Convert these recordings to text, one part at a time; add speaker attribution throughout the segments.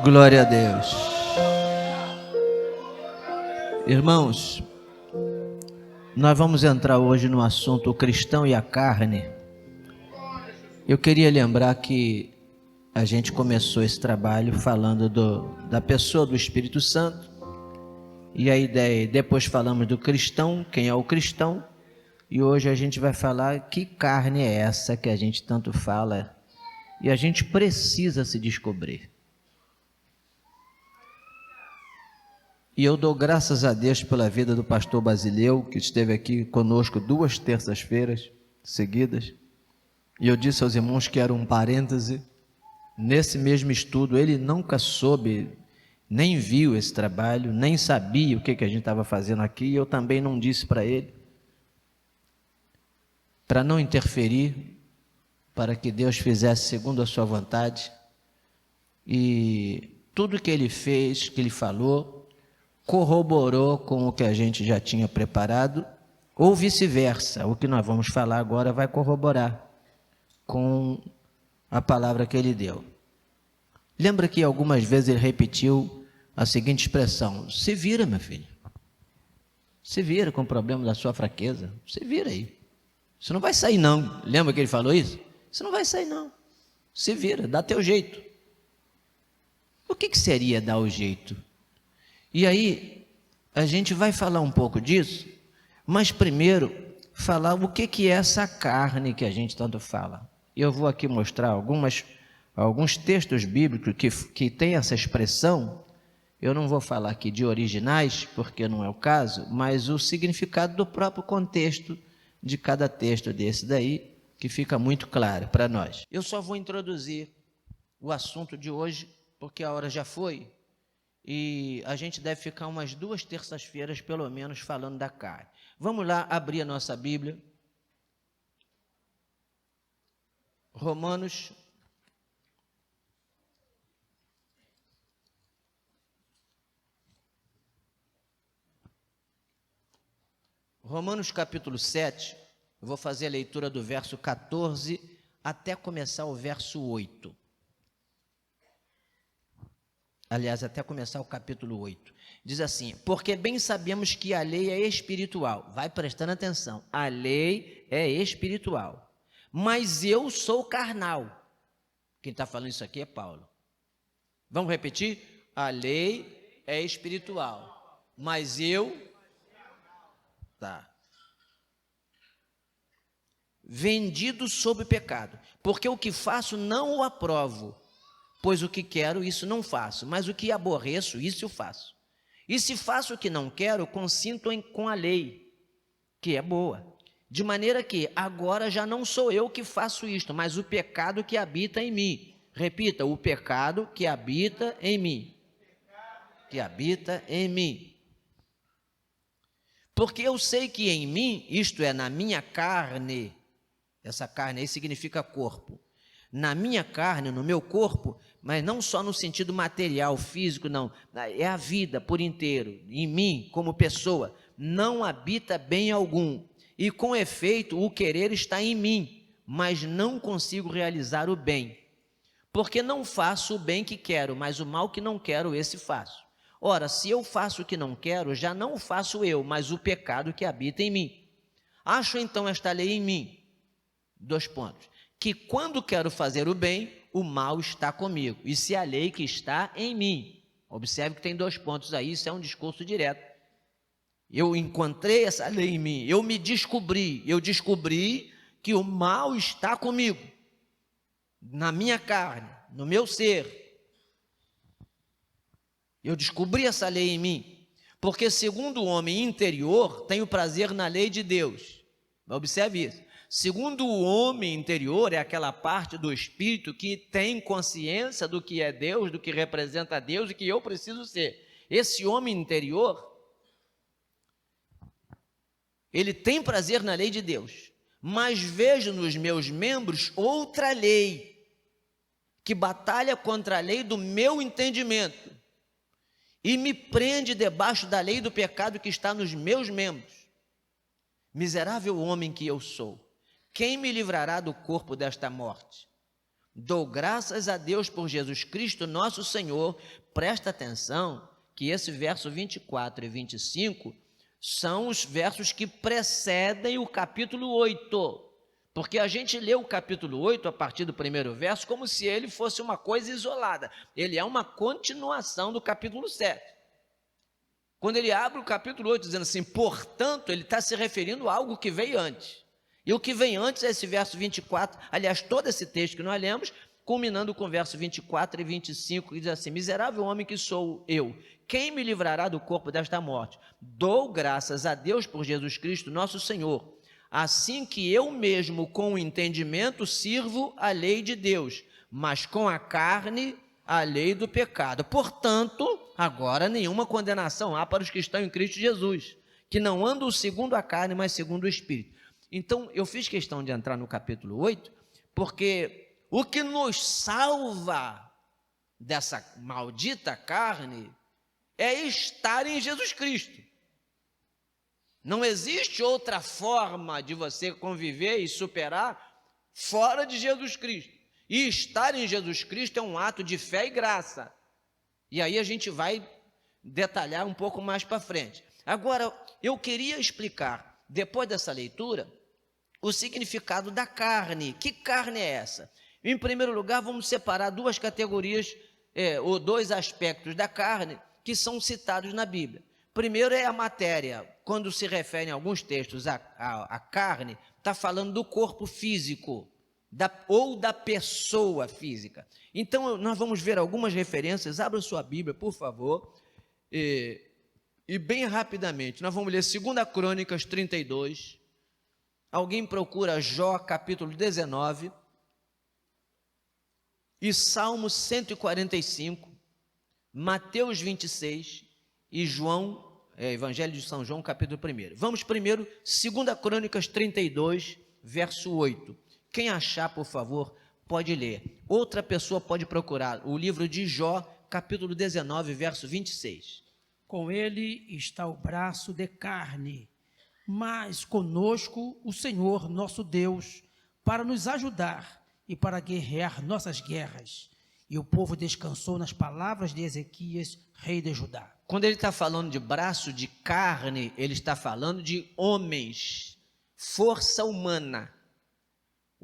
Speaker 1: Glória a Deus. Irmãos, nós vamos entrar hoje no assunto o cristão e a carne. Eu queria lembrar que a gente começou esse trabalho falando da pessoa do Espírito Santo, e a ideia, depois falamos do cristão, quem é o cristão, e hoje a gente vai falar que carne é essa que a gente tanto fala, e a gente precisa se descobrir. E eu dou graças a Deus pela vida do pastor Basileu, que esteve aqui conosco 2 terças-feiras seguidas, e eu disse aos irmãos que era um parêntese. Nesse mesmo estudo, ele nunca soube, nem viu esse trabalho, nem sabia o que a gente estava fazendo aqui, e eu também não disse para ele, para não interferir, para que Deus fizesse segundo a sua vontade. E tudo que ele fez, que ele falou, corroborou com o que a gente já tinha preparado, ou vice-versa. O que nós vamos falar agora vai corroborar com a palavra que ele deu. Lembra que algumas vezes ele repetiu a seguinte expressão: se vira, meu filho, se vira com o problema da sua fraqueza, se vira aí, você não vai sair não. Lembra que ele falou isso? Você não vai sair não, se vira, dá teu jeito. O que seria dar o jeito? E aí a gente vai falar um pouco disso, mas primeiro falar o que é essa carne que a gente tanto fala. Eu vou aqui mostrar alguns textos bíblicos que tem essa expressão. Eu não vou falar aqui de originais, porque não é o caso, mas o significado do próprio contexto de cada texto desse daí, que fica muito claro para nós. Eu só vou introduzir o assunto de hoje, porque a hora já foi, e a gente deve ficar umas 2 terças-feiras, pelo menos, falando da carne. Vamos lá abrir a nossa Bíblia. Romanos capítulo 7, eu vou fazer a leitura do verso 14 até começar o verso 8. Aliás, até começar o capítulo 8. Diz assim: porque bem sabemos que a lei é espiritual. Vai prestando atenção. A lei é espiritual. Mas eu sou carnal. Quem está falando isso aqui é Paulo. Vamos repetir? A lei é espiritual. Mas eu... Tá. Vendido sob pecado. Porque o que faço não o aprovo. Pois o que quero, isso não faço, mas o que aborreço, isso eu faço. E se faço o que não quero, consinto com a lei, que é boa. De maneira que agora já não sou eu que faço isto, mas o pecado que habita em mim. Repita: o pecado que habita em mim. Que habita em mim. Porque eu sei que em mim, isto é, na minha carne, essa carne aí significa corpo. Na minha carne, no meu corpo, mas não só no sentido material, físico, não, é a vida por inteiro, em mim, como pessoa, não habita bem algum, e com efeito o querer está em mim, mas não consigo realizar o bem, porque não faço o bem que quero, mas o mal que não quero, esse faço. Ora, se eu faço o que não quero, já não o faço eu, mas o pecado que habita em mim. Acho então esta lei em mim, 2 pontos, que quando quero fazer o bem, o mal está comigo. E se a lei que está em mim. Observe que tem 2 pontos aí, isso é um discurso direto. Eu encontrei essa lei em mim, eu descobri que o mal está comigo, na minha carne, no meu ser. Eu descobri essa lei em mim, porque segundo o homem interior, tenho prazer na lei de Deus. Observe isso. Segundo o homem interior, é aquela parte do espírito que tem consciência do que é Deus, do que representa Deus e que eu preciso ser. Esse homem interior, ele tem prazer na lei de Deus, mas vejo nos meus membros outra lei, que batalha contra a lei do meu entendimento e me prende debaixo da lei do pecado que está nos meus membros. Miserável homem que eu sou! Quem me livrará do corpo desta morte? Dou graças a Deus por Jesus Cristo, nosso Senhor. Presta atenção que esse verso 24 e 25 são os versos que precedem o capítulo 8. Porque a gente lê o capítulo 8 a partir do primeiro verso como se ele fosse uma coisa isolada. Ele é uma continuação do capítulo 7. Quando ele abre o capítulo 8 dizendo assim, portanto, ele está se referindo a algo que veio antes. E o que vem antes é esse verso 24, aliás, todo esse texto que nós lemos, culminando com o verso 24 e 25, que diz assim, miserável homem que sou eu, quem me livrará do corpo desta morte? Dou graças a Deus por Jesus Cristo, nosso Senhor, assim que eu mesmo com o entendimento sirvo a lei de Deus, mas com a carne a lei do pecado. Portanto, agora nenhuma condenação há para os que estão em Cristo Jesus, que não andam segundo a carne, mas segundo o Espírito. Então, eu fiz questão de entrar no capítulo 8, porque o que nos salva dessa maldita carne é estar em Jesus Cristo. Não existe outra forma de você conviver e superar fora de Jesus Cristo. E estar em Jesus Cristo é um ato de fé e graça. E aí a gente vai detalhar um pouco mais para frente. Agora, eu queria explicar, depois dessa leitura, o significado da carne. Que carne é essa? Em primeiro lugar, vamos separar duas categorias, ou dois aspectos da carne que são citados na Bíblia. Primeiro é a matéria. Quando se refere em alguns textos à carne, está falando do corpo físico, ou da pessoa física. Então, nós vamos ver algumas referências. Abra sua Bíblia, por favor. E bem rapidamente, nós vamos ler 2 Crônicas 32. Alguém procura Jó, capítulo 19. E Salmo 145. Mateus 26. E João, Evangelho de São João, capítulo 1. Vamos primeiro, 2 Crônicas 32, verso 8. Quem achar, por favor, pode ler. Outra pessoa pode procurar o livro de Jó, capítulo 19, verso 26.
Speaker 2: Com ele está o braço de carne, mas conosco o Senhor nosso Deus, para nos ajudar e para guerrear nossas guerras. E o povo descansou nas palavras de Ezequias, rei de Judá.
Speaker 1: Quando ele está falando de braço de carne, ele está falando de homens, força humana.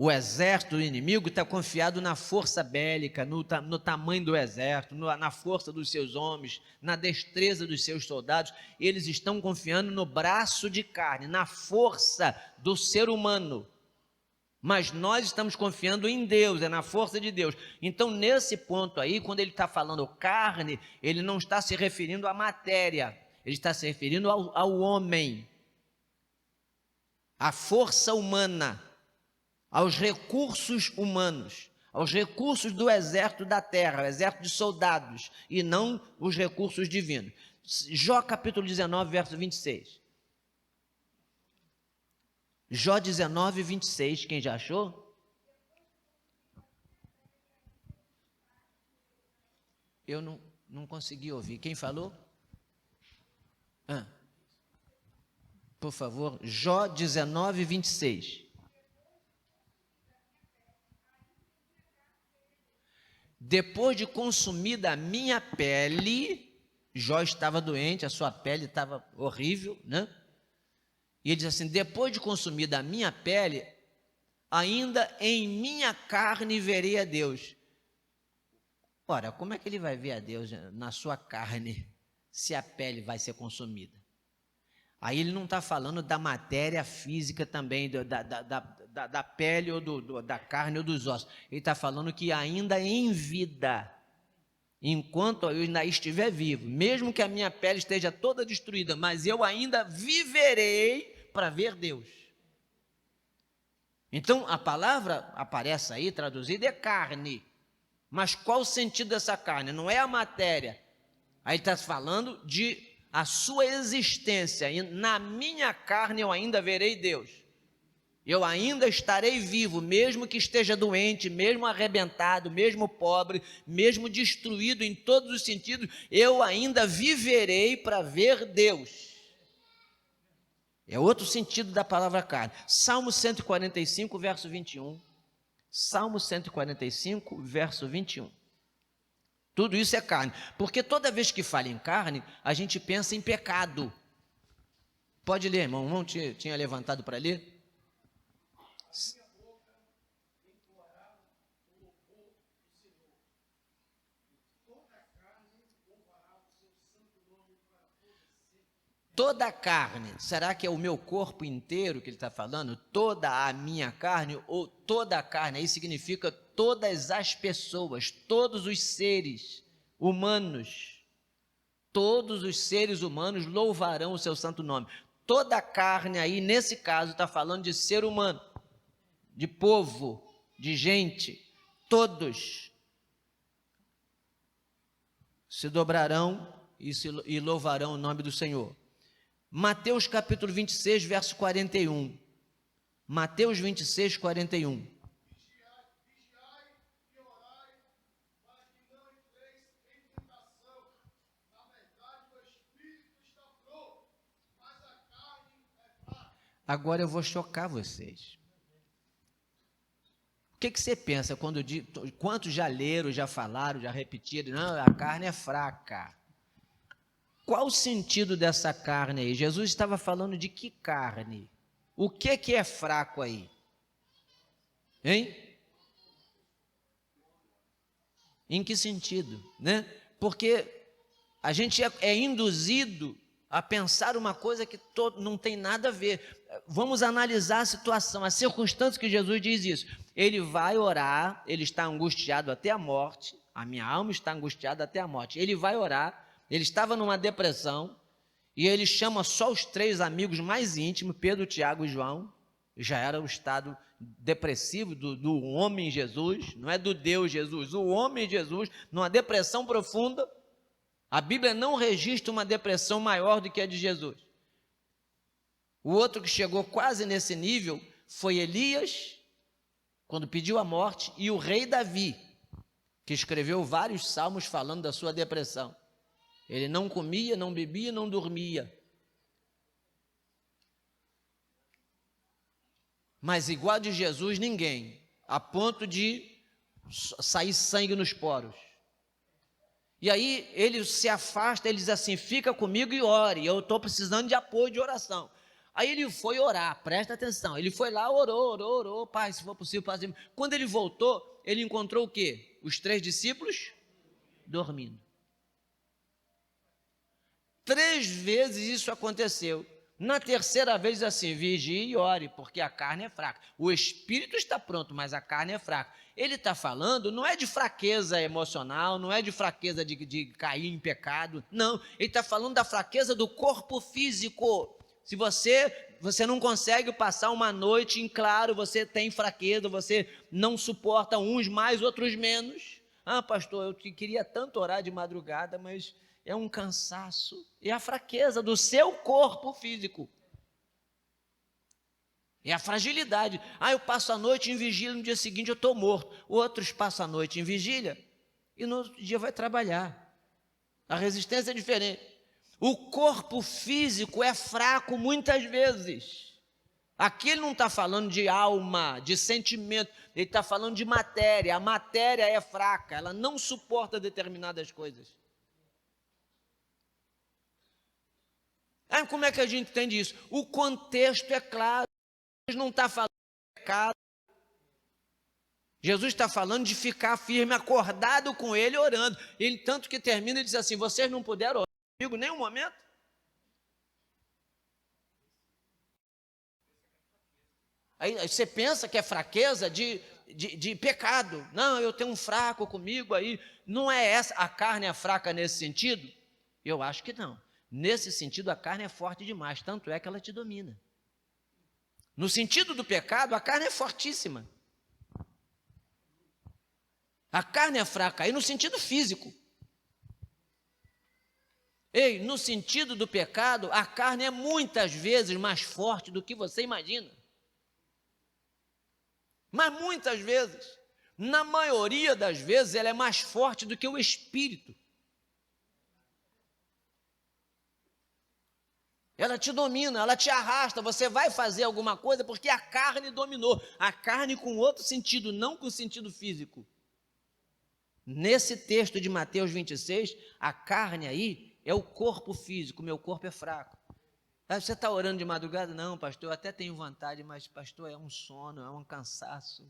Speaker 1: O exército do inimigo está confiado na força bélica, no tamanho do exército, na força dos seus homens, na destreza dos seus soldados. Eles estão confiando no braço de carne, na força do ser humano. Mas nós estamos confiando em Deus, é na força de Deus. Então, nesse ponto aí, quando ele está falando carne, ele não está se referindo à matéria, ele está se referindo ao homem, à força humana, aos recursos humanos, aos recursos do exército da terra, o exército de soldados, e não os recursos divinos. Jó capítulo 19, verso 26. Jó 19, 26, quem já achou? Eu não consegui ouvir. Quem falou? Por favor, Jó 19, 26. Depois de consumida a minha pele, Jó estava doente, a sua pele estava horrível, né? E ele diz assim, depois de consumida a minha pele, ainda em minha carne verei a Deus. Ora, como é que ele vai ver a Deus na sua carne, se a pele vai ser consumida? Aí ele não está falando da matéria física também, da pele ou da carne ou dos ossos. Ele está falando que ainda em vida, enquanto eu ainda estiver vivo, mesmo que a minha pele esteja toda destruída, mas eu ainda viverei para ver Deus. Então a palavra aparece aí, traduzida, é carne. Mas qual o sentido dessa carne? Não é a matéria. Aí está falando de a sua existência. E na minha carne eu ainda verei Deus. Eu ainda estarei vivo, mesmo que esteja doente, mesmo arrebentado, mesmo pobre, mesmo destruído em todos os sentidos, eu ainda viverei para ver Deus. É outro sentido da palavra carne. Salmo 145, verso 21. Salmo 145, verso 21. Tudo isso é carne, porque toda vez que fala em carne, a gente pensa em pecado. Pode ler, irmão. O irmão tinha levantado para ler? Toda a carne, será que é o meu corpo inteiro que ele está falando? Toda a minha carne ou toda a carne? Aí significa todas as pessoas, todos os seres humanos. Todos os seres humanos louvarão o seu santo nome. Toda a carne aí, nesse caso, está falando de ser humano, de povo, de gente. Todos se dobrarão e louvarão o nome do Senhor. Mateus capítulo 26, verso 41. Mateus 26, 41.
Speaker 3: Vigiai e orai, para que não entreis em tentação. Na verdade, o espírito está pronto, mas a carne é fraca.
Speaker 1: Agora eu vou chocar vocês. O que você pensa quando quantos já leram, já falaram, já repetiram? Não, a carne é fraca. Qual o sentido dessa carne aí? Jesus estava falando de que carne? O que é fraco aí? Hein? Em que sentido, né? Porque a gente é induzido a pensar uma coisa que não tem nada a ver. Vamos analisar a situação, a circunstância que Jesus diz isso. Ele vai orar, ele está angustiado até a morte, a minha alma está angustiada até a morte. Ele vai orar. Ele estava numa depressão e ele chama só os 3 amigos mais íntimos, Pedro, Tiago e João. Já era o estado depressivo do homem Jesus, não é do Deus Jesus, o homem Jesus, numa depressão profunda. A Bíblia não registra uma depressão maior do que a de Jesus. O outro que chegou quase nesse nível foi Elias, quando pediu a morte, e o rei Davi, que escreveu vários salmos falando da sua depressão. Ele não comia, não bebia, não dormia. Mas igual de Jesus, ninguém, a ponto de sair sangue nos poros. E aí ele se afasta, ele diz assim, fica comigo e ore, eu estou precisando de apoio de oração. Aí ele foi orar, presta atenção, ele foi lá, orou, pai, se for possível, fazer. Quando ele voltou, ele encontrou o quê? Os 3 discípulos dormindo. 3 vezes isso aconteceu. Na terceira vez, assim, vigie e ore, porque a carne é fraca. O espírito está pronto, mas a carne é fraca. Ele está falando, não é de fraqueza emocional, não é de fraqueza de cair em pecado, não. Ele está falando da fraqueza do corpo físico. Se você não consegue passar uma noite em claro, você tem fraqueza, você não suporta uns mais, outros menos. Ah, pastor, eu queria tanto orar de madrugada, mas é um cansaço, é a fraqueza do seu corpo físico. É a fragilidade. Ah, eu passo a noite em vigília, no dia seguinte eu estou morto. Outros passam a noite em vigília e no outro dia vai trabalhar. A resistência é diferente. O corpo físico é fraco muitas vezes. Aqui ele não está falando de alma, de sentimento, ele está falando de matéria. A matéria é fraca, ela não suporta determinadas coisas. Ah, como é que a gente entende isso? O contexto é claro. Jesus não está falando de pecado. Jesus está falando de ficar firme, acordado com ele, orando. Ele tanto que termina e diz assim, vocês não puderam orar comigo em nenhum momento? Aí você pensa que é fraqueza de pecado. Não, eu tenho um fraco comigo aí. Não é essa, a carne é fraca nesse sentido? Eu acho que não. Nesse sentido, a carne é forte demais, tanto é que ela te domina. No sentido do pecado, a carne é fortíssima. A carne é fraca, aí no sentido físico. Ei, no sentido do pecado, a carne é muitas vezes mais forte do que você imagina. Mas muitas vezes, na maioria das vezes, ela é mais forte do que o espírito. Ela te domina, ela te arrasta, você vai fazer alguma coisa porque a carne dominou. A carne com outro sentido, não com sentido físico. Nesse texto de Mateus 26, a carne aí é o corpo físico, meu corpo é fraco. Ah, você está orando de madrugada? Não, pastor, eu até tenho vontade, mas pastor, é um sono, é um cansaço.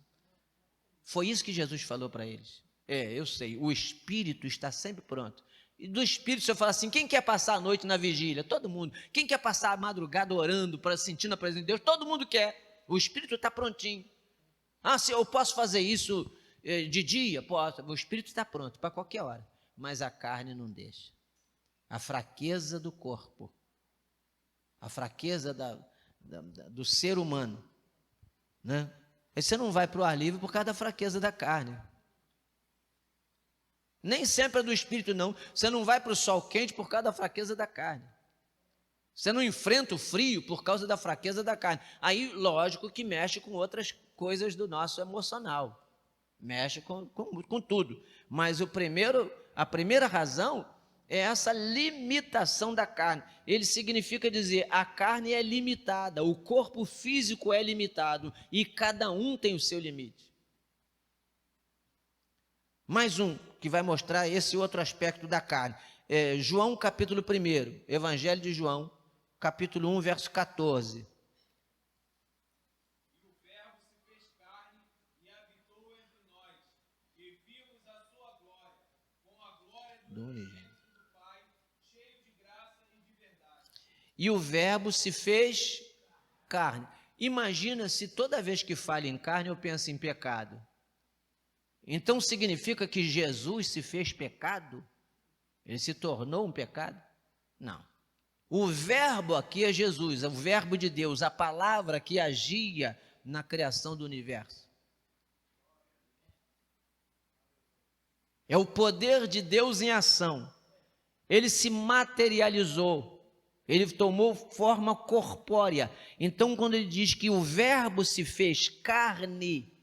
Speaker 1: Foi isso que Jesus falou para eles. Eu sei, o espírito está sempre pronto. E do espírito, se eu falar assim, quem quer passar a noite na vigília? Todo mundo. Quem quer passar a madrugada orando, sentindo a presença de Deus? Todo mundo quer. O espírito está prontinho. Ah, se eu posso fazer isso de dia? Posso. O espírito está pronto para qualquer hora. Mas a carne não deixa. A fraqueza do corpo. A fraqueza do ser humano. Né? Aí você não vai para o ar livre por causa da fraqueza da carne. Nem sempre é do espírito, não. Você não vai para o sol quente por causa da fraqueza da carne. Você não enfrenta o frio por causa da fraqueza da carne. Aí, lógico que mexe com outras coisas do nosso emocional. Mexe com tudo. Mas a primeira razão é essa limitação da carne. Ele significa dizer, a carne é limitada, o corpo físico é limitado e cada um tem o seu limite. Mais um que vai mostrar esse outro aspecto da carne. João capítulo 1, Evangelho de João, capítulo 1, verso 14.
Speaker 3: E o Verbo se fez carne e habitou entre nós, e vimos a sua glória, como a glória do unigênito do Pai, cheio de graça e de verdade.
Speaker 1: E o Verbo se fez carne. Imagina se toda vez que falo em carne eu penso em pecado. Então significa que Jesus se fez pecado? Ele se tornou um pecado? Não. O verbo aqui é Jesus, é o verbo de Deus, a palavra que agia na criação do universo. É o poder de Deus em ação. Ele se materializou, ele tomou forma corpórea. Então, quando ele diz que o verbo se fez carne,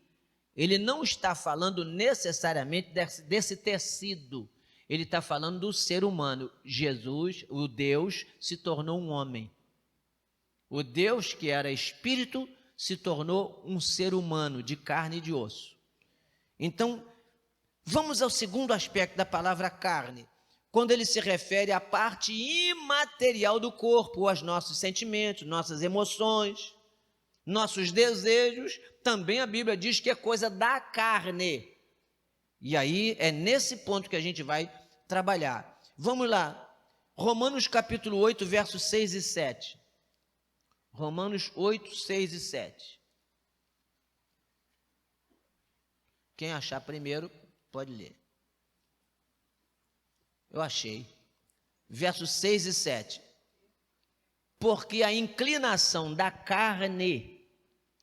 Speaker 1: ele não está falando necessariamente desse tecido, ele está falando do ser humano. Jesus, o Deus, se tornou um homem. O Deus que era espírito se tornou um ser humano de carne e de osso. Então, vamos ao segundo aspecto da palavra carne, quando ele se refere à parte imaterial do corpo, aos nossos sentimentos, nossas emoções, nossos desejos. Também a Bíblia diz que é coisa da carne. E aí é nesse ponto que a gente vai trabalhar. Vamos lá. Romanos capítulo 8, versos 6 e 7. Romanos 8, 6 e 7. Quem achar primeiro, pode ler. Eu achei. Versos 6 e 7. Porque a inclinação da carne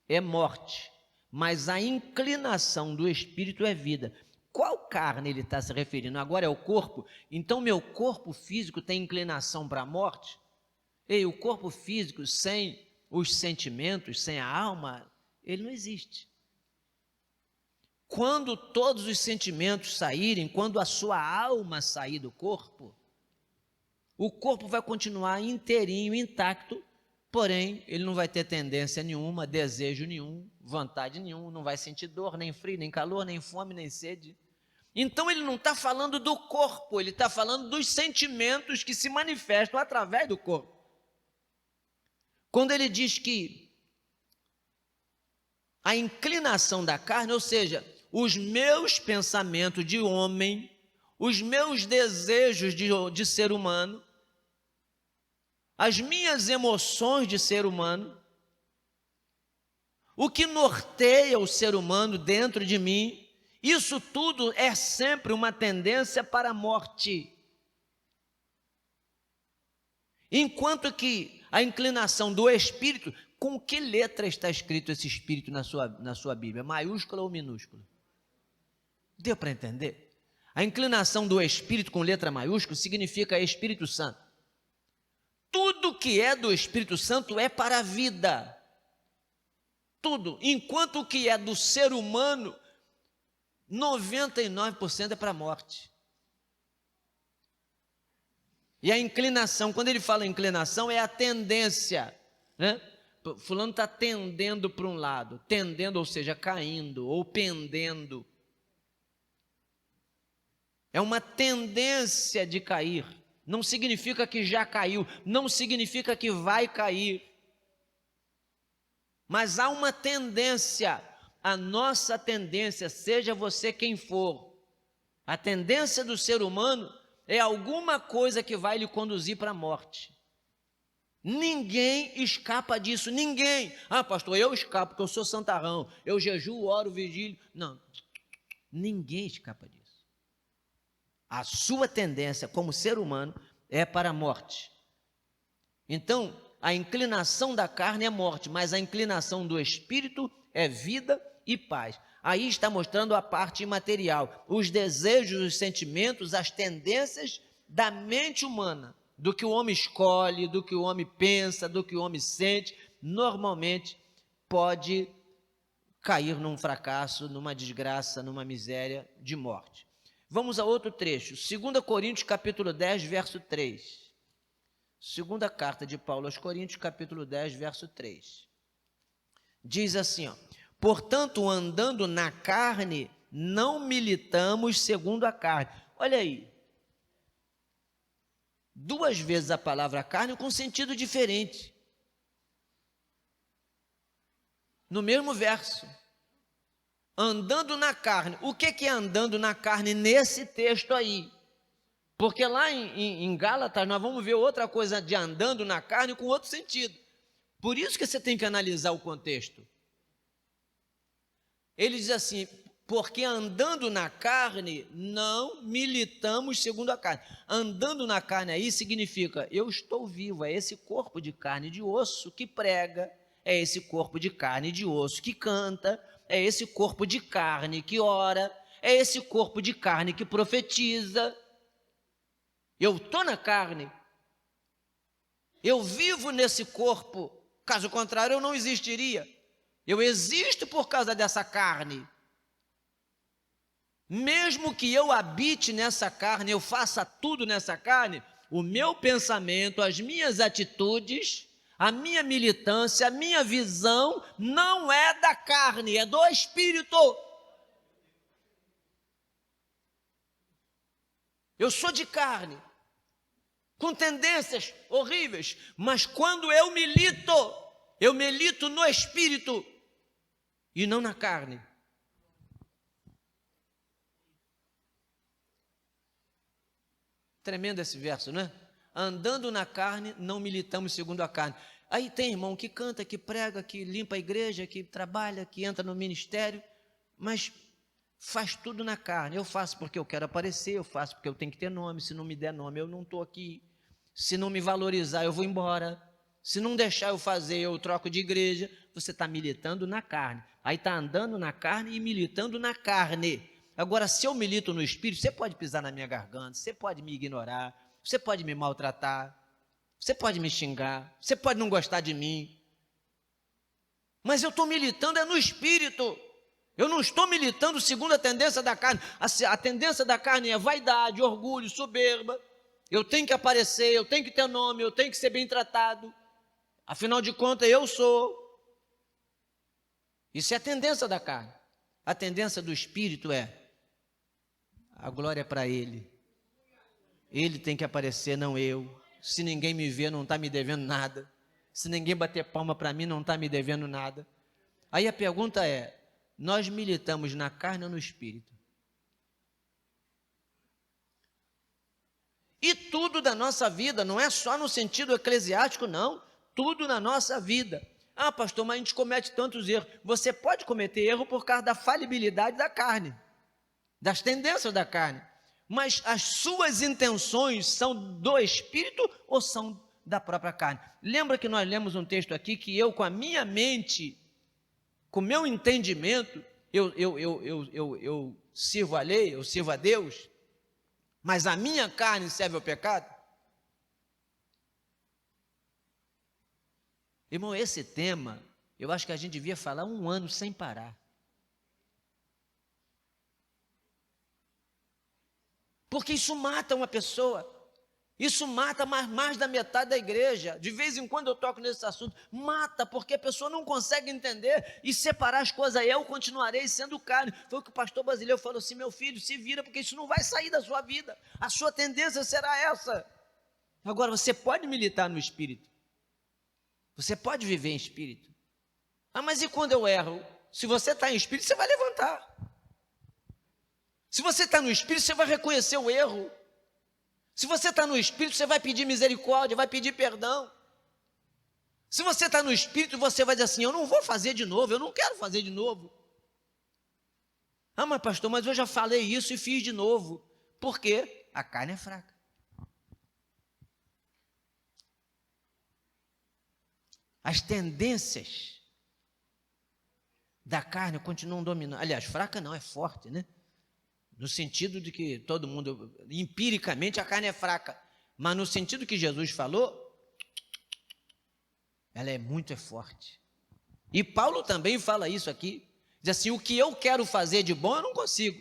Speaker 1: é morte, mas a inclinação do espírito é vida. Qual carne ele está se referindo? Agora é o corpo? Então meu corpo físico tem inclinação para a morte? Ei, o corpo físico sem os sentimentos, sem a alma, ele não existe. Quando todos os sentimentos saírem, quando a sua alma sair do corpo, o corpo vai continuar inteirinho, intacto, porém, ele não vai ter tendência nenhuma, desejo nenhum, vontade nenhuma, não vai sentir dor, nem frio, nem calor, nem fome, nem sede. Então, ele não está falando do corpo, ele está falando dos sentimentos que se manifestam através do corpo. Quando ele diz que a inclinação da carne, ou seja, os meus pensamentos de homem, os meus desejos de ser humano, as minhas emoções de ser humano, o que norteia o ser humano dentro de mim, isso tudo é sempre uma tendência para a morte. Enquanto que a inclinação do espírito, com que letra está escrito esse espírito na sua Bíblia? Maiúscula ou minúscula? Deu para entender? A inclinação do espírito com letra maiúscula significa Espírito Santo. Tudo que é do Espírito Santo é para a vida. Tudo. Enquanto o que é do ser humano, 99% é para a morte. E a inclinação, quando ele fala inclinação, é a tendência, né? Fulano está tendendo para um lado, tendendo, ou seja, caindo ou pendendo. É uma tendência de cair. Não significa que já caiu, não significa que vai cair. Mas há uma tendência, a nossa tendência, seja você quem for, a tendência do ser humano é alguma coisa que vai lhe conduzir para a morte. Ninguém escapa disso, ninguém. Ah, pastor, eu escapo porque eu sou santarrão, eu jejuo, oro, vigílio. Não, ninguém escapa disso. A sua tendência como ser humano é para a morte. Então, a inclinação da carne é morte, mas a inclinação do espírito é vida e paz. Aí está mostrando a parte imaterial, os desejos, os sentimentos, as tendências da mente humana, do que o homem escolhe, do que o homem pensa, do que o homem sente, normalmente pode cair num fracasso, numa desgraça, numa miséria de morte. Vamos a outro trecho, 2 Coríntios capítulo 10, verso 3. Segunda carta de Paulo aos Coríntios, capítulo 10, verso 3. Diz assim, ó: portanto, andando na carne, não militamos segundo a carne. Olha aí, duas vezes a palavra carne com sentido diferente. No mesmo verso. Andando na carne. O que é andando na carne nesse texto aí? Porque lá em Gálatas nós vamos ver outra coisa de andando na carne com outro sentido. Por isso que você tem que analisar o contexto. Ele diz assim, porque andando na carne não militamos segundo a carne. Andando na carne aí significa, eu estou vivo, é esse corpo de carne e de osso que prega, é esse corpo de carne e de osso que canta, é esse corpo de carne que ora, é esse corpo de carne que profetiza. Eu estou na carne, eu vivo nesse corpo, caso contrário eu não existiria. Eu existo por causa dessa carne. Mesmo que eu habite nessa carne, eu faça tudo nessa carne, o meu pensamento, as minhas atitudes, a minha militância, a minha visão não é da carne, é do Espírito. Eu sou de carne, com tendências horríveis, mas quando eu milito no Espírito e não na carne. Tremendo esse verso, não é? Andando na carne, não militamos segundo a carne. Aí tem irmão que canta, que prega, que limpa a igreja, que trabalha, que entra no ministério, mas faz tudo na carne. Eu faço porque eu quero aparecer, eu faço porque eu tenho que ter nome, se não me der nome eu não estou aqui. Se não me valorizar eu vou embora. Se não deixar eu fazer, eu troco de igreja. Você está militando na carne. Aí está andando na carne e militando na carne. Agora, se eu milito no Espírito, você pode pisar na minha garganta, você pode me ignorar, você pode me maltratar, você pode me xingar, você pode não gostar de mim. Mas eu estou militando é no Espírito. Eu não estou militando segundo a tendência da carne. A tendência da carne é vaidade, orgulho, soberba. Eu tenho que aparecer, eu tenho que ter nome, eu tenho que ser bem tratado. Afinal de contas, eu sou. Isso é a tendência da carne. A tendência do Espírito é a glória é para Ele. Ele tem que aparecer, não eu. Se ninguém me vê, não está me devendo nada. Se ninguém bater palma para mim, não está me devendo nada. Aí a pergunta é, nós militamos na carne ou no Espírito? E tudo da nossa vida, não é só no sentido eclesiástico, não. Tudo na nossa vida. Ah, pastor, mas a gente comete tantos erros. Você pode cometer erro por causa da falibilidade da carne, das tendências da carne. Mas as suas intenções são do Espírito ou são da própria carne? Lembra que nós lemos um texto aqui que eu, com a minha mente, com o meu entendimento, eu sirvo a lei, eu sirvo a Deus, mas a minha carne serve ao pecado? Irmão, esse tema, eu acho que a gente devia falar 1 ano sem parar. Porque isso mata uma pessoa. Isso mata mais da metade da igreja. De vez em quando eu toco nesse assunto. Mata, porque a pessoa não consegue entender e separar as coisas. Eu continuarei sendo carne. Foi o que o pastor Basileu falou assim: meu filho, se vira, porque isso não vai sair da sua vida. A sua tendência será essa. Agora, você pode militar no espírito. Você pode viver em espírito. Ah, mas e quando eu erro? Se você está em espírito, você vai levantar. Se você está no espírito, você vai reconhecer o erro. Se você está no espírito, você vai pedir misericórdia, vai pedir perdão. Se você está no espírito, você vai dizer assim: eu não vou fazer de novo, eu não quero fazer de novo. Ah, mas pastor, mas eu já falei isso e fiz de novo. Por quê? A carne é fraca. As tendências da carne continuam dominando. Aliás, fraca não, é forte, né? No sentido de que todo mundo, empiricamente, a carne é fraca. Mas no sentido que Jesus falou, ela é muito forte. E Paulo também fala isso aqui. Diz assim: o que eu quero fazer de bom eu não consigo.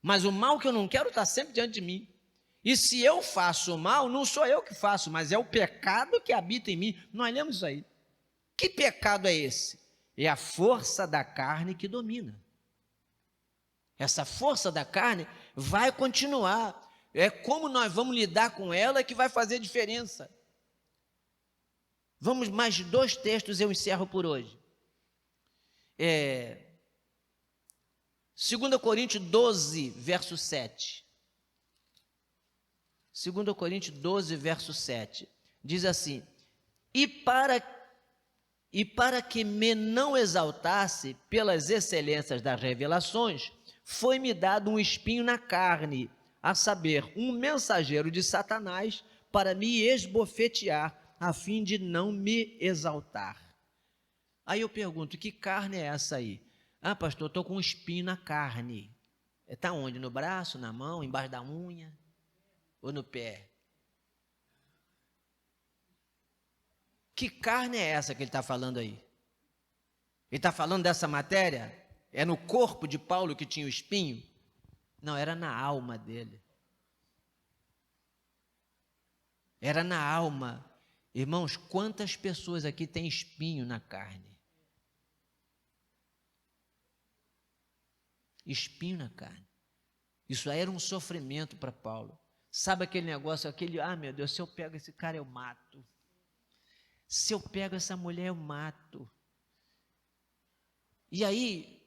Speaker 1: Mas o mal que eu não quero está sempre diante de mim. E se eu faço o mal, não sou eu que faço, mas é o pecado que habita em mim. Nós lemos isso aí. Que pecado é esse? É a força da carne que domina. Essa força da carne vai continuar. É como nós vamos lidar com ela que vai fazer diferença. Vamos mais 2 textos, eu encerro por hoje. 2 Coríntios 12, verso 7. 2 Coríntios 12, verso 7. Diz assim: E para que me não exaltasse pelas excelências das revelações, foi-me dado um espinho na carne, a saber, um mensageiro de Satanás, para me esbofetear, a fim de não me exaltar. Aí eu pergunto: que carne é essa aí? Ah, pastor, estou com um espinho na carne. Está onde? No braço, na mão, embaixo da unha? Ou no pé? Que carne é essa que ele está falando aí? Ele está falando dessa matéria? É no corpo de Paulo que tinha o espinho? Não, era na alma dele. Era na alma. Irmãos, quantas pessoas aqui têm espinho na carne? Espinho na carne. Isso aí era um sofrimento para Paulo. Sabe aquele negócio, ah, meu Deus, se eu pego esse cara eu mato. Se eu pego essa mulher eu mato. E aí,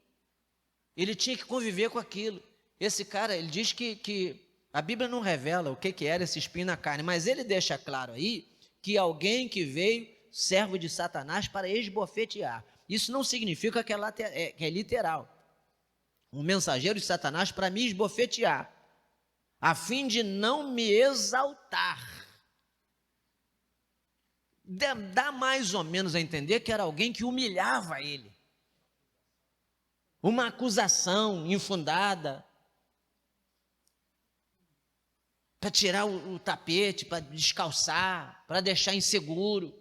Speaker 1: ele tinha que conviver com aquilo. Esse cara, ele diz que a Bíblia não revela o que era esse espinho na carne, mas ele deixa claro aí que alguém que veio, servo de Satanás, para esbofetear. Isso não significa que é literal. Um mensageiro de Satanás para me esbofetear, a fim de não me exaltar. Dá mais ou menos a entender que era alguém que humilhava ele. Uma acusação infundada, para tirar o tapete, para descalçar, para deixar inseguro.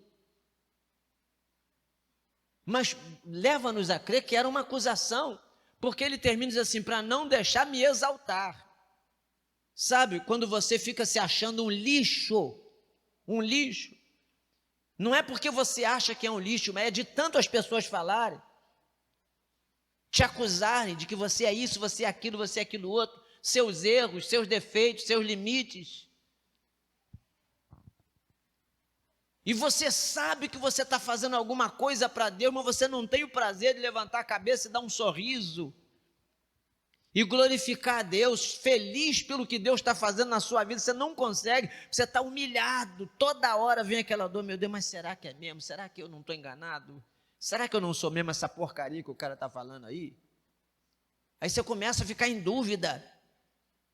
Speaker 1: Mas leva-nos a crer que era uma acusação, porque ele termina dizendo assim: para não deixar me exaltar. Sabe, quando você fica se achando um lixo, não é porque você acha que é um lixo, mas é de tanto as pessoas falarem, te acusarem de que você é isso, você é aquilo outro, seus erros, seus defeitos, seus limites. E você sabe que você está fazendo alguma coisa para Deus, mas você não tem o prazer de levantar a cabeça e dar um sorriso e glorificar a Deus, feliz pelo que Deus está fazendo na sua vida. Você não consegue, você está humilhado, toda hora vem aquela dor: meu Deus, mas será que é mesmo? Será que eu não estou enganado? Será que eu não sou mesmo essa porcaria que o cara está falando aí? Aí você começa a ficar em dúvida.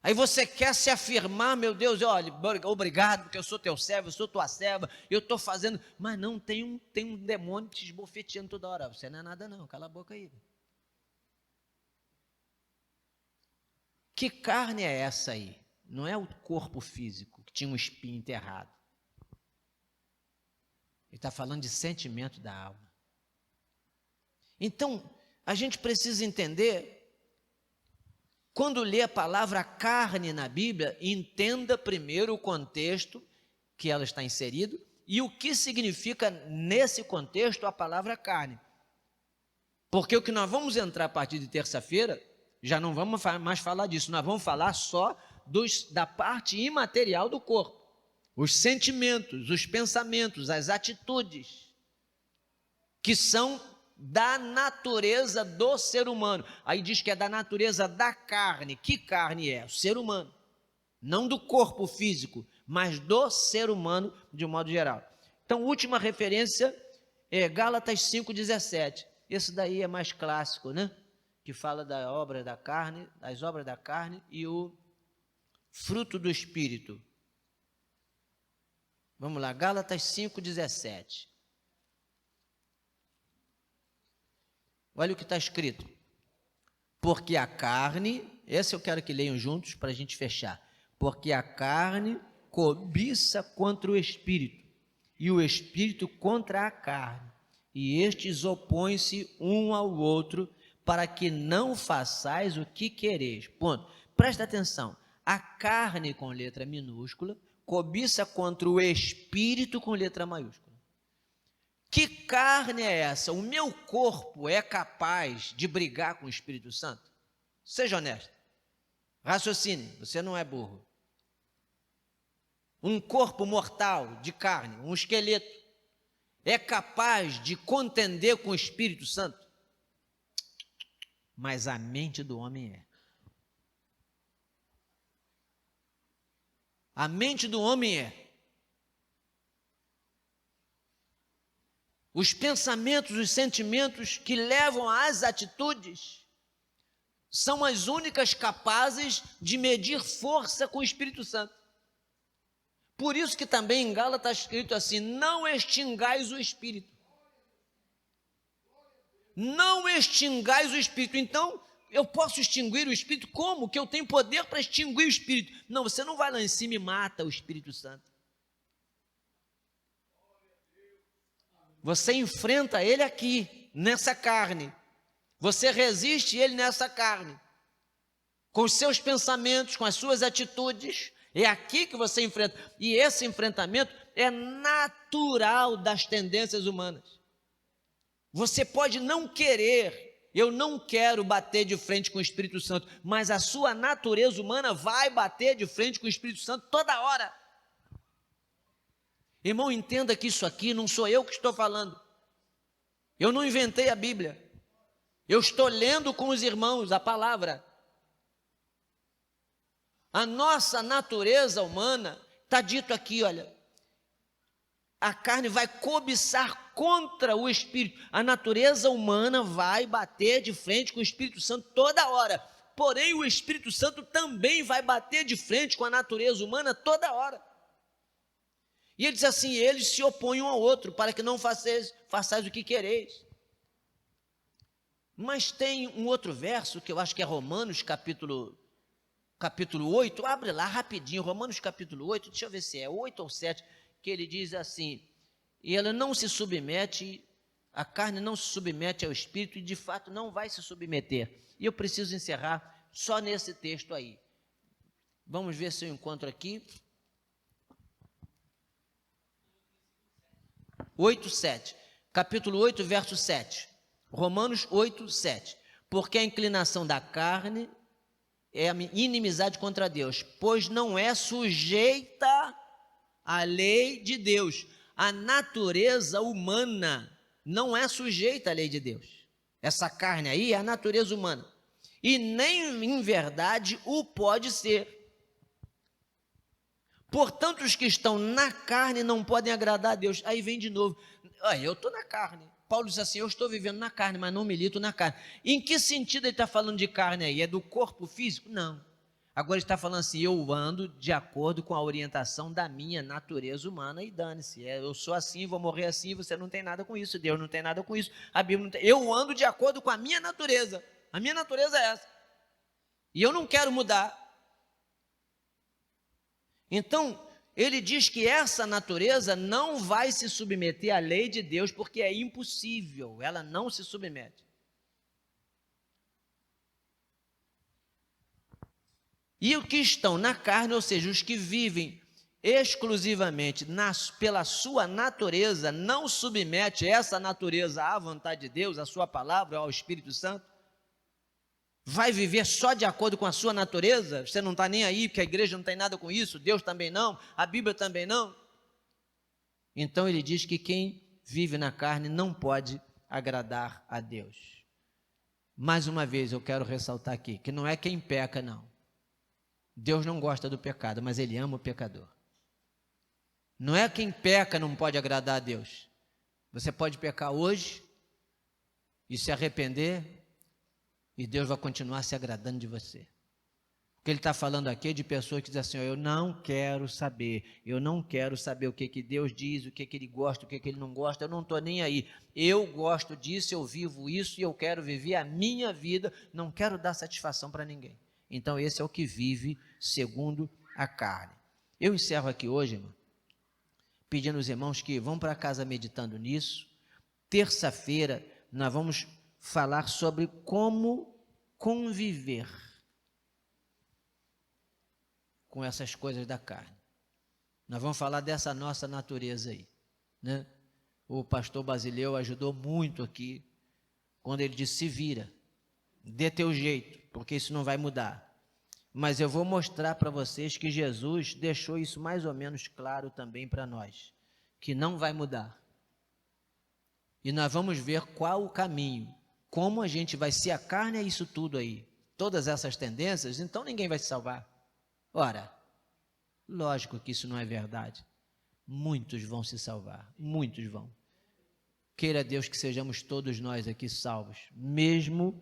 Speaker 1: Aí você quer se afirmar: meu Deus, olha, obrigado, porque eu sou teu servo, eu sou tua serva, eu estou fazendo. Mas não, tem um demônio te esbofeteando toda hora. Você não é nada não, cala a boca aí. Que carne é essa aí? Não é o corpo físico que tinha um espinho enterrado. Ele está falando de sentimento da alma. Então, a gente precisa entender, quando lê a palavra carne na Bíblia, entenda primeiro o contexto que ela está inserida e o que significa nesse contexto a palavra carne. Porque o que nós vamos entrar a partir de terça-feira, já não vamos mais falar disso, nós vamos falar só da parte imaterial do corpo, os sentimentos, os pensamentos, as atitudes, que são da natureza do ser humano. Aí diz que é da natureza da carne. Que carne é? O ser humano. Não do corpo físico, mas do ser humano de um modo geral. Então, última referência é Gálatas 5,17. Esse daí é mais clássico, né? Que fala da obra da carne, das obras da carne e o fruto do Espírito. Vamos lá, Gálatas 5,17. Olha o que está escrito. Porque a carne, esse eu quero que leiam juntos para a gente fechar. Porque a carne cobiça contra o Espírito, e o Espírito contra a carne, e estes opõem-se um ao outro, para que não façais o que quereis. Ponto. Presta atenção. A carne com letra minúscula cobiça contra o Espírito com letra maiúscula. Que carne é essa? O meu corpo é capaz de brigar com o Espírito Santo? Seja honesto. Raciocine, você não é burro. Um corpo mortal de carne, um esqueleto, é capaz de contender com o Espírito Santo? Mas a mente do homem é. A mente do homem é. Os pensamentos, os sentimentos que levam às atitudes são as únicas capazes de medir força com o Espírito Santo. Por isso que também em Gálatas está escrito assim: não extingais o Espírito. Não extingais o Espírito. Então, eu posso extinguir o Espírito? Como? Que eu tenho poder para extinguir o Espírito? Não, você não vai lá em cima e mata o Espírito Santo. Você enfrenta ele aqui, nessa carne. Você resiste ele nessa carne. Com os seus pensamentos, com as suas atitudes. É aqui que você enfrenta. E esse enfrentamento é natural das tendências humanas. Você pode não querer, eu não quero bater de frente com o Espírito Santo, mas a sua natureza humana vai bater de frente com o Espírito Santo toda hora. Irmão, entenda que isso aqui não sou eu que estou falando. Eu não inventei a Bíblia. Eu estou lendo com os irmãos a palavra. A nossa natureza humana, está dito aqui, olha, a carne vai cobiçar contra o Espírito. A natureza humana vai bater de frente com o Espírito Santo toda hora. Porém, o Espírito Santo também vai bater de frente com a natureza humana toda hora. E ele diz assim: eles se opõem um ao outro, para que não façais o que quereis. Mas tem um outro verso, que eu acho que é Romanos capítulo 8, abre lá rapidinho, Romanos capítulo 8, deixa eu ver se é 8 ou 7, que ele diz assim: e ela não se submete, a carne não se submete ao Espírito, e de fato não vai se submeter. E eu preciso encerrar só nesse texto aí. Vamos ver se eu encontro aqui. 8:7, capítulo 8, verso 7, Romanos 8, 7, porque a inclinação da carne é a inimizade contra Deus, pois não é sujeita à lei de Deus. A natureza humana não é sujeita à lei de Deus. Essa carne aí é a natureza humana, e nem em verdade o pode ser. Portanto, os que estão na carne não podem agradar a Deus. Aí vem de novo: eu estou na carne. Paulo diz assim: eu estou vivendo na carne, mas não milito na carne. Em que sentido ele está falando de carne aí? É do corpo físico? Não. Agora ele está falando assim: eu ando de acordo com a orientação da minha natureza humana, e dane-se, eu sou assim, vou morrer assim, você não tem nada com isso, Deus não tem nada com isso, a Bíblia não tem. Eu ando de acordo com a minha natureza é essa, e eu não quero mudar. Então, ele diz que essa natureza não vai se submeter à lei de Deus, porque é impossível, ela não se submete. E os que estão na carne, ou seja, os que vivem exclusivamente pela sua natureza, não submete essa natureza à vontade de Deus, à sua palavra, ao Espírito Santo, vai viver só de acordo com a sua natureza, você não está nem aí, porque a igreja não tem nada com isso, Deus também não, a Bíblia também não. Então ele diz que quem vive na carne não pode agradar a Deus. Mais uma vez eu quero ressaltar aqui, que não é quem peca não. Deus não gosta do pecado, mas Ele ama o pecador. Não é quem peca não pode agradar a Deus. Você pode pecar hoje e se arrepender, e Deus vai continuar se agradando de você. O que Ele está falando aqui é de pessoas que dizem assim, eu não quero saber o que Deus diz, o que Ele gosta, o que Ele não gosta, eu não estou nem aí. Eu gosto disso, eu vivo isso e eu quero viver a minha vida, não quero dar satisfação para ninguém. Então esse é o que vive segundo a carne. Eu encerro aqui hoje, irmão, pedindo aos irmãos que vão para casa meditando nisso. Terça-feira nós vamos falar sobre como conviver com essas coisas da carne. Nós vamos falar dessa nossa natureza aí, né? O pastor Basileu ajudou muito aqui, quando ele disse, se vira, dê teu jeito, porque isso não vai mudar. Mas eu vou mostrar para vocês que Jesus deixou isso mais ou menos claro também para nós, que não vai mudar. E nós vamos ver qual o caminho, como a gente vai, se a carne é isso tudo aí, todas essas tendências, então ninguém vai se salvar. Ora, lógico que isso não é verdade. Muitos vão se salvar, muitos vão. Queira Deus que sejamos todos nós aqui salvos, mesmo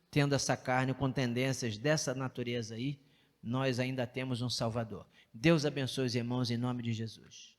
Speaker 1: tendo essa carne com tendências dessa natureza aí, nós ainda temos um Salvador. Deus abençoe os irmãos em nome de Jesus.